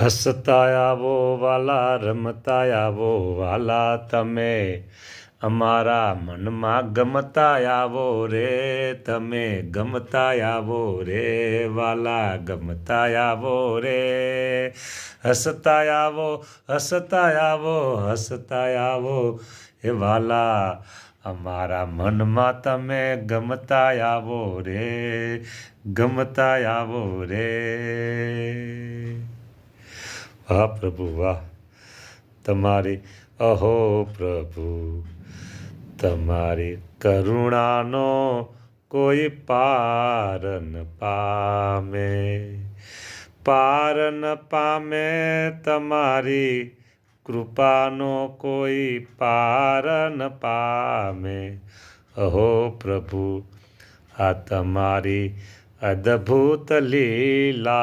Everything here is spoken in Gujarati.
હસતા આવો વાલા, રમતા આવો વાલા, તમે અમારા મનમાં ગમતા આવો રે. તમે ગમતા આવો રે વાલા, ગમતા આવો રે. હસતા આવો, હસતા આવો, હસતા આવો એ વાલા, અમારા મનમાં તમે ગમતા આવો રે, ગમતા આવો રે. વાહ પ્રભુ વાહ, તમારી અહો પ્રભુ, તમારી કરુણાનો કોઈ પાર ન પામે. પાર ન પામે તમારી કૃપાનો કોઈ પાર ન પામે. અહો પ્રભુ, આ તમારી અદ્ભુત લીલા.